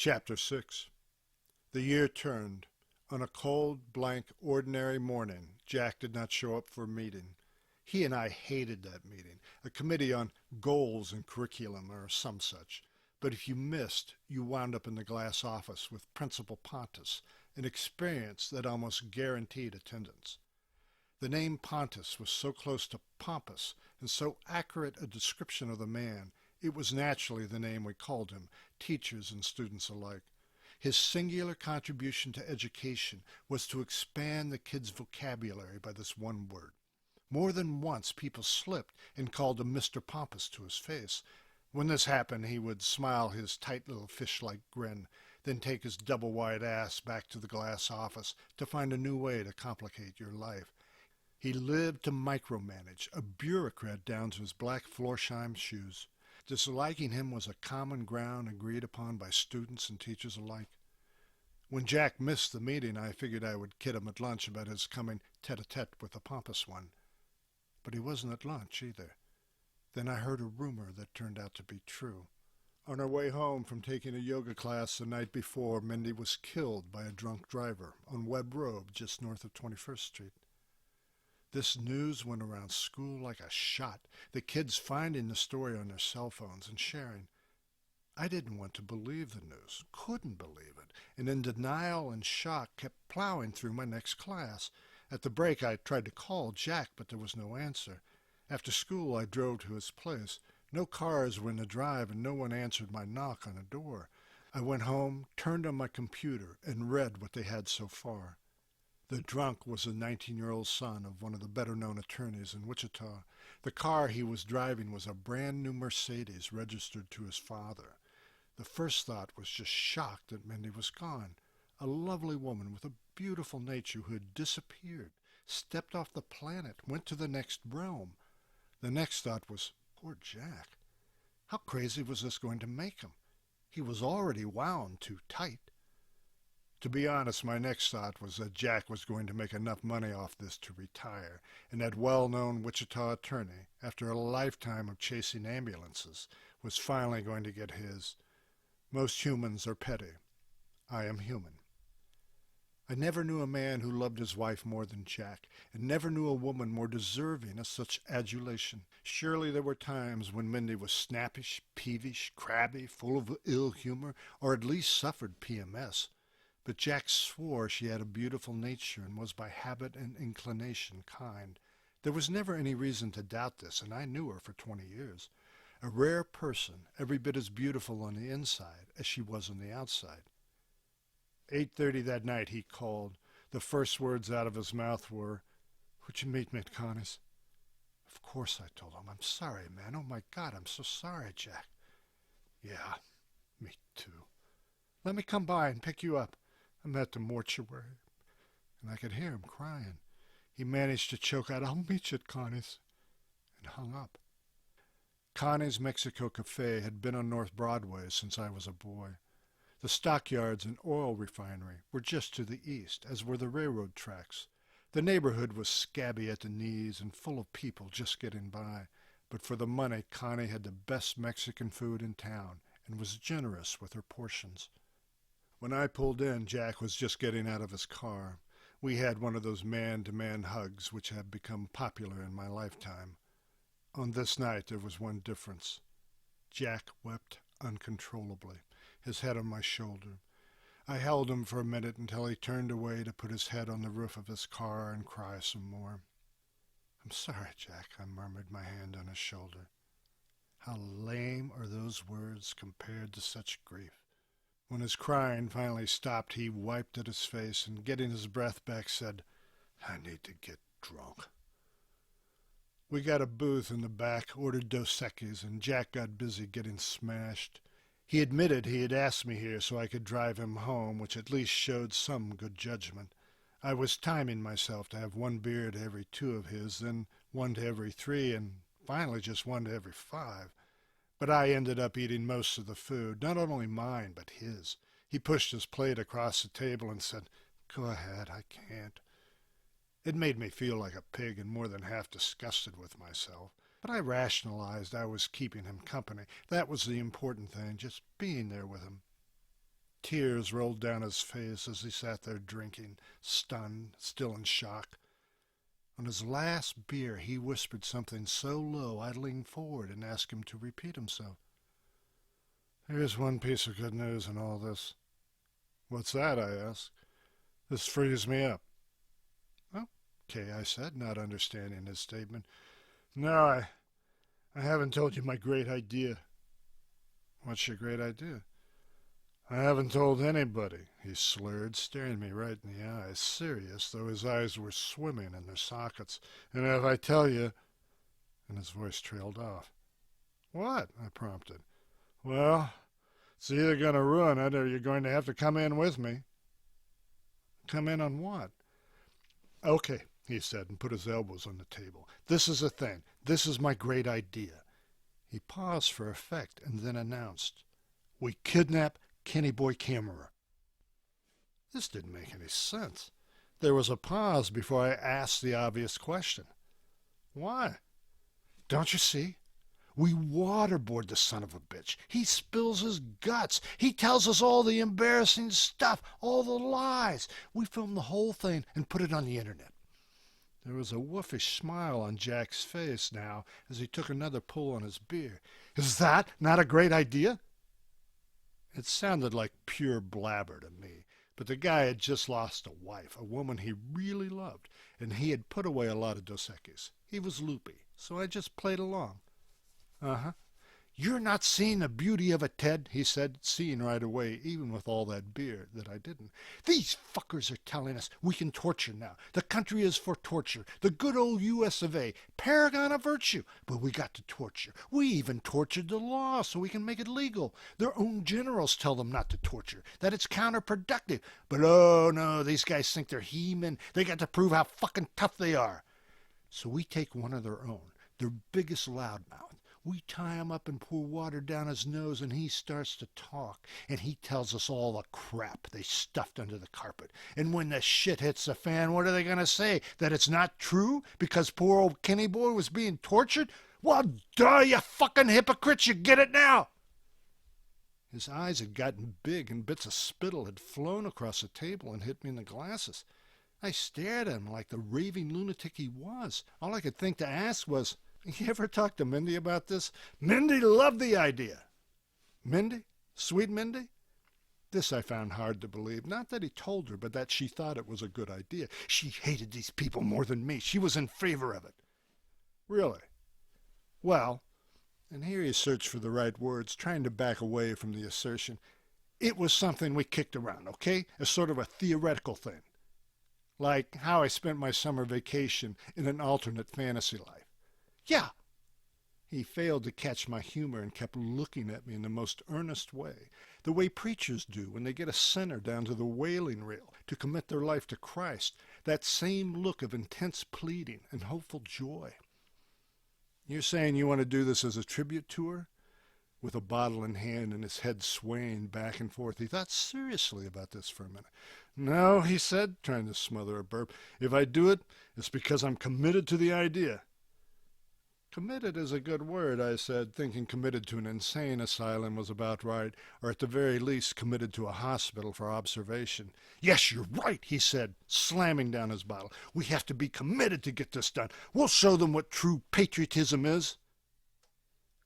Chapter 6. The year turned. On a cold, blank, ordinary morning, Jack did not show up for a meeting. He and I hated that meeting, a committee on goals and curriculum or some such. But if you missed, you wound up in the glass office with Principal Pontus, an experience that almost guaranteed attendance. The name Pontus was so close to pompous and so accurate a description of the man, it was naturally the name we called him, teachers and students alike. His singular contribution to education was to expand the kids' vocabulary by this one word. More than once people slipped and called him Mr. Pompous to his face. When this happened, he would smile his tight little fish-like grin, then take his double-wide ass back to the glass office to find a new way to complicate your life. He lived to micromanage, a bureaucrat down to his black Florsheim shoes. Disliking him was a common ground agreed upon by students and teachers alike. When Jack missed the meeting, I figured I would kid him at lunch about his coming tete-a-tete with the pompous one. But he wasn't at lunch either. Then I heard a rumor that turned out to be true. On her way home from taking a yoga class the night before, Mindy was killed by a drunk driver on Webb Road just north of 21st Street. This news went around school like a shot, the kids finding the story on their cell phones and sharing. I didn't want to believe the news, couldn't believe it, and in denial and shock kept plowing through my next class. At the break I tried to call Jack, but there was no answer. After school I drove to his place. No cars were in the drive and no one answered my knock on the door. I went home, turned on my computer, and read what they had so far. The drunk was a 19-year-old son of one of the better-known attorneys in Wichita. The car he was driving was a brand-new Mercedes registered to his father. The first thought was just shock that Mindy was gone. A lovely woman with a beautiful nature who had disappeared, stepped off the planet, went to the next realm. The next thought was, poor Jack. How crazy was this going to make him? He was already wound too tight. To be honest, my next thought was that Jack was going to make enough money off this to retire, and that well-known Wichita attorney, after a lifetime of chasing ambulances, was finally going to get his. Most humans are petty. I am human. I never knew a man who loved his wife more than Jack, and never knew a woman more deserving of such adulation. Surely there were times when Mindy was snappish, peevish, crabby, full of ill humor, or at least suffered PMS. But Jack swore she had a beautiful nature and was by habit and inclination kind. There was never any reason to doubt this, and I knew her for 20 years. A rare person, every bit as beautiful on the inside as she was on the outside. 8:30 that night he called. The first words out of his mouth were, "Would you meet me at Connie's?" Of course, I told him. I'm sorry, man. Oh, my God, I'm so sorry, Jack. Yeah, me too. Let me come by and pick you up. I'm at the mortuary. And I could hear him crying. He managed to choke out, "I'll meet you at Connie's," and hung up. Connie's Mexico Cafe had been on North Broadway since I was a boy. The stockyards and oil refinery were just to the east, as were the railroad tracks. The neighborhood was scabby at the knees and full of people just getting by. But for the money, Connie had the best Mexican food in town and was generous with her portions. When I pulled in, Jack was just getting out of his car. We had one of those man-to-man hugs which have become popular in my lifetime. On this night there was one difference. Jack wept uncontrollably, his head on my shoulder. I held him for a minute until he turned away to put his head on the roof of his car and cry some more. "I'm sorry, Jack," I murmured, my hand on his shoulder. How lame are those words compared to such grief. When his crying finally stopped, he wiped at his face and, getting his breath back, said, "I need to get drunk." We got a booth in the back, ordered Dos Equis, and Jack got busy getting smashed. He admitted he had asked me here so I could drive him home, which at least showed some good judgment. I was timing myself to have one beer to every 2 of his, then one to every 3, and finally just one to every 5. But I ended up eating most of the food, not only mine, but his. He pushed his plate across the table and said, "Go ahead, I can't." It made me feel like a pig and more than half disgusted with myself. But I rationalized I was keeping him company. That was the important thing, just being there with him. Tears rolled down his face as he sat there drinking, stunned, still in shock. On his last beer, he whispered something so low I leaned forward and asked him to repeat himself. "Here's one piece of good news in all this." "What's that?" I asked. "This frees me up." "Okay," I said, not understanding his statement. "No, I haven't told you my great idea." "What's your great idea?" "I haven't told anybody," he slurred, staring me right in the eyes, serious, though his eyes were swimming in their sockets. "And if I tell you—" And his voice trailed off. "What?" I prompted. "Well, it's either going to ruin it or you're going to have to come in with me." "Come in on what?" "Okay," he said, and put his elbows on the table. "This is the thing. This is my great idea." He paused for effect and then announced, "We kidnap Kenny Boy Camera." This didn't make any sense. There was a pause before I asked the obvious question. "Why?" "Don't you see? We waterboard the son of a bitch. He spills his guts. He tells us all the embarrassing stuff, all the lies. We film the whole thing and put it on the internet." There was a wolfish smile on Jack's face now as he took another pull on his beer. "Is that not a great idea?" It sounded like pure blabber to me, but the guy had just lost a wife, a woman he really loved, and he had put away a lot of Dos Equis. He was loopy, so I just played along. "Uh-huh. You're not seeing the beauty of it, Ted," he said, seeing right away, even with all that beer, that I didn't. "These fuckers are telling us we can torture now. The country is for torture. The good old U.S. of A. Paragon of virtue. But we got to torture. We even tortured the law so we can make it legal. Their own generals tell them not to torture, that it's counterproductive. But oh no, these guys think they're He-Men. They got to prove how fucking tough they are. So we take one of their own, their biggest loudmouth. We tie him up and pour water down his nose, and he starts to talk, and he tells us all the crap they stuffed under the carpet. And when the shit hits the fan, what are they going to say? That it's not true because poor old Kenny Boy was being tortured? Well, duh, you fucking hypocrites, you get it now." His eyes had gotten big, and bits of spittle had flown across the table and hit me in the glasses. I stared at him like the raving lunatic he was. All I could think to ask was, "You ever talk to Mindy about this?" Mindy loved the idea. Mindy? Sweet Mindy? This I found hard to believe. Not that he told her, but that she thought it was a good idea. She hated these people more than me. She was in favor of it. "Really?" "Well," and here he searched for the right words, trying to back away from the assertion, "it was something we kicked around, okay? As sort of a theoretical thing. Like how I spent my summer vacation in an alternate fantasy life." "Yeah." He failed to catch my humor and kept looking at me in the most earnest way, the way preachers do when they get a sinner down to the wailing rail to commit their life to Christ, that same look of intense pleading and hopeful joy. "You're saying you want to do this as a tribute tour?" With a bottle in hand and his head swaying back and forth, he thought seriously about this for a minute. "No," he said, trying to smother a burp. "If I do it, it's because I'm committed to the idea." "Committed is a good word," I said, thinking committed to an insane asylum was about right, or at the very least committed to a hospital for observation. "Yes, you're right," he said, slamming down his bottle. "We have to be committed to get this done. We'll show them what true patriotism is."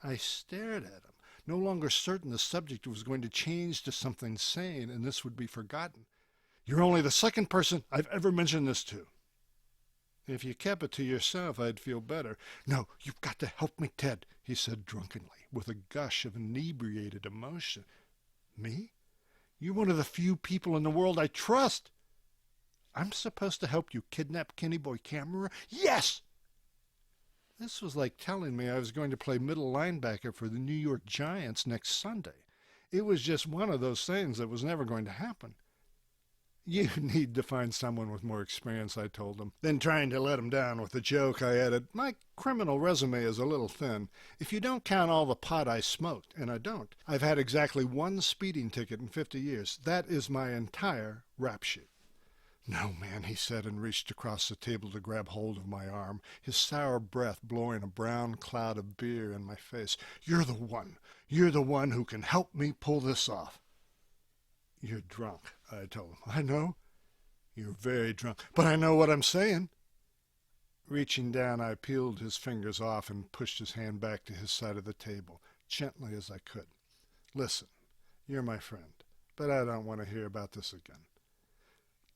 I stared at him, no longer certain the subject was going to change to something sane and this would be forgotten. "You're only the second person I've ever mentioned this to." "If you kept it to yourself, I'd feel better." "No, you've got to help me, Ted," he said drunkenly, with a gush of inebriated emotion. "Me? You're one of the few people in the world I trust." "I'm supposed to help you kidnap Kenny Boy Camera?" "Yes!" This was like telling me I was going to play middle linebacker for the New York Giants next Sunday. It was just one of those things that was never going to happen. "You need to find someone with more experience," I told him. Then, trying to let him down with a joke, I added, "My criminal resume is a little thin. If you don't count all the pot I smoked, and I don't, I've had exactly one speeding ticket in 50 years. That is my entire rap sheet." "No, man," he said, and reached across the table to grab hold of my arm, his sour breath blowing a brown cloud of beer in my face. "You're the one. You're the one who can help me pull this off." You're drunk, I told him. I know. You're very drunk, but I know what I'm saying. Reaching down, I peeled his fingers off and pushed his hand back to his side of the table, gently as I could. Listen, you're my friend, but I don't want to hear about this again.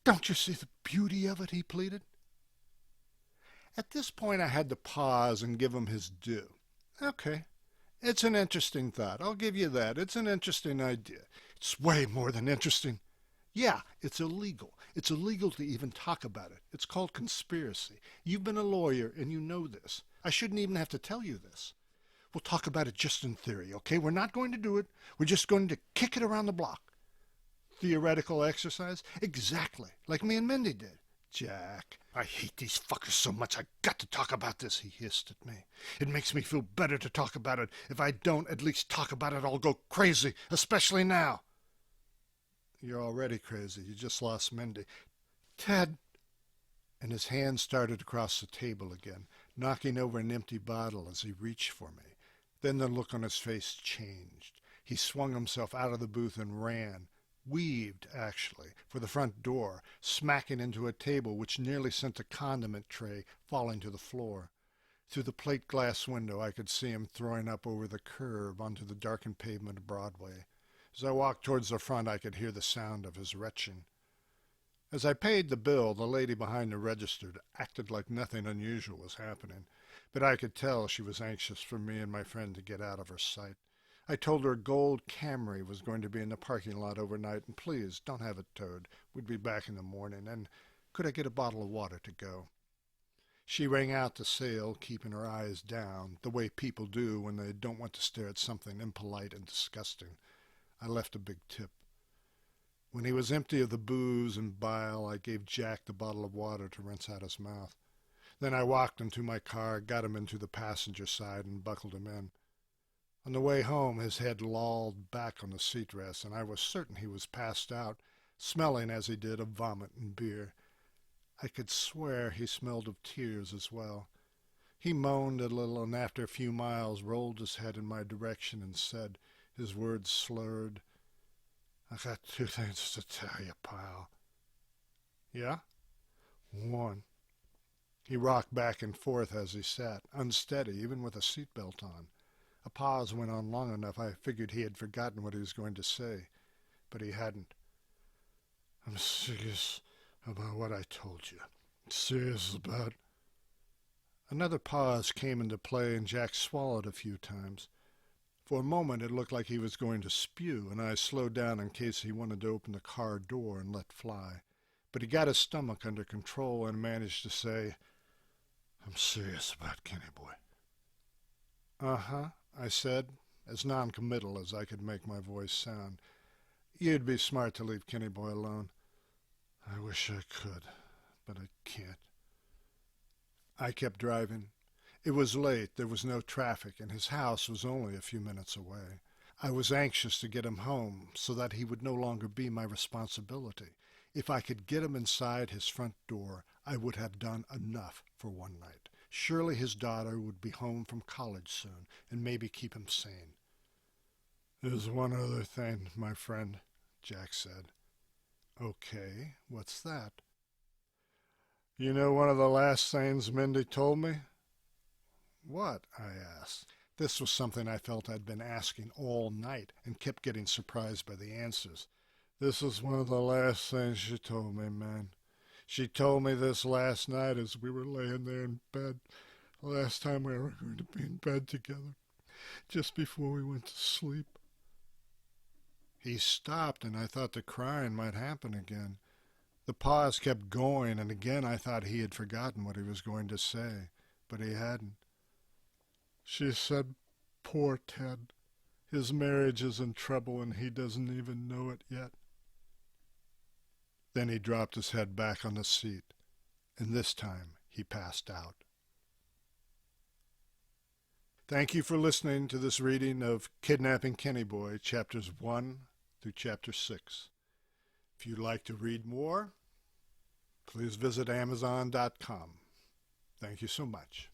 Don't you see the beauty of it? He pleaded. At this point, I had to pause and give him his due. Okay, it's an interesting thought. I'll give you that. It's an interesting idea. It's way more than interesting. Yeah, it's illegal. It's illegal to even talk about it. It's called conspiracy. You've been a lawyer and you know this. I shouldn't even have to tell you this. We'll talk about it just in theory, okay? We're not going to do it. We're just going to kick it around the block. Theoretical exercise? Exactly, like me and Mindy did. Jack, I hate these fuckers so much. I got to talk about this, he hissed at me. It makes me feel better to talk about it. If I don't at least talk about it, I'll go crazy, especially now. You're already crazy. You just lost Mindy. Ted! And his hand started across the table again, knocking over an empty bottle as he reached for me. Then the look on his face changed. He swung himself out of the booth and ran, weaved, actually, for the front door, smacking into a table which nearly sent a condiment tray falling to the floor. Through the plate glass window I could see him throwing up over the curb onto the darkened pavement of Broadway. As I walked towards the front I could hear the sound of his retching. As I paid the bill, the lady behind the register acted like nothing unusual was happening, but I could tell she was anxious for me and my friend to get out of her sight. I told her a gold Camry was going to be in the parking lot overnight, and please don't have it towed. We'd be back in the morning, and could I get a bottle of water to go? She rang out the sale, keeping her eyes down, the way people do when they don't want to stare at something impolite and disgusting. I left a big tip. When he was empty of the booze and bile, I gave Jack the bottle of water to rinse out his mouth. Then I walked him to my car, got him into the passenger side, and buckled him in. On the way home, his head lolled back on the seat rest, and I was certain he was passed out, smelling as he did of vomit and beer. I could swear he smelled of tears as well. He moaned a little, and after a few miles rolled his head in my direction and said, his words slurred, I got 2 things to tell you, pal. Yeah? 1. He rocked back and forth as he sat, unsteady, even with a seatbelt on. A pause went on long enough I figured he had forgotten what he was going to say, but he hadn't. I'm serious about what I told you. Serious about... Another pause came into play, and Jack swallowed a few times. For a moment it looked like he was going to spew, and I slowed down in case he wanted to open the car door and let fly. But he got his stomach under control and managed to say, I'm serious about Kenny Boy. Uh-huh, I said, as non-committal as I could make my voice sound. You'd be smart to leave Kenny Boy alone. I wish I could, but I can't. I kept driving. It was late, there was no traffic, and his house was only a few minutes away. I was anxious to get him home so that he would no longer be my responsibility. If I could get him inside his front door, I would have done enough for one night. Surely his daughter would be home from college soon, and maybe keep him sane. There's one other thing, my friend, Jack said. Okay, what's that? You know one of the last things Mindy told me? What? I asked. This was something I felt I'd been asking all night and kept getting surprised by the answers. This is one of the last things she told me, man. She told me this last night as we were laying there in bed, the last time we were going to be in bed together, just before we went to sleep. He stopped, and I thought the crying might happen again. The pause kept going, and again I thought he had forgotten what he was going to say, but he hadn't. She said, poor Ted. His marriage is in trouble, and he doesn't even know it yet. Then he dropped his head back on the seat, and this time he passed out. Thank you for listening to this reading of Kidnapping Kenny Boy, chapters 1 through chapter 6. If you'd like to read more, please visit Amazon.com. Thank you so much.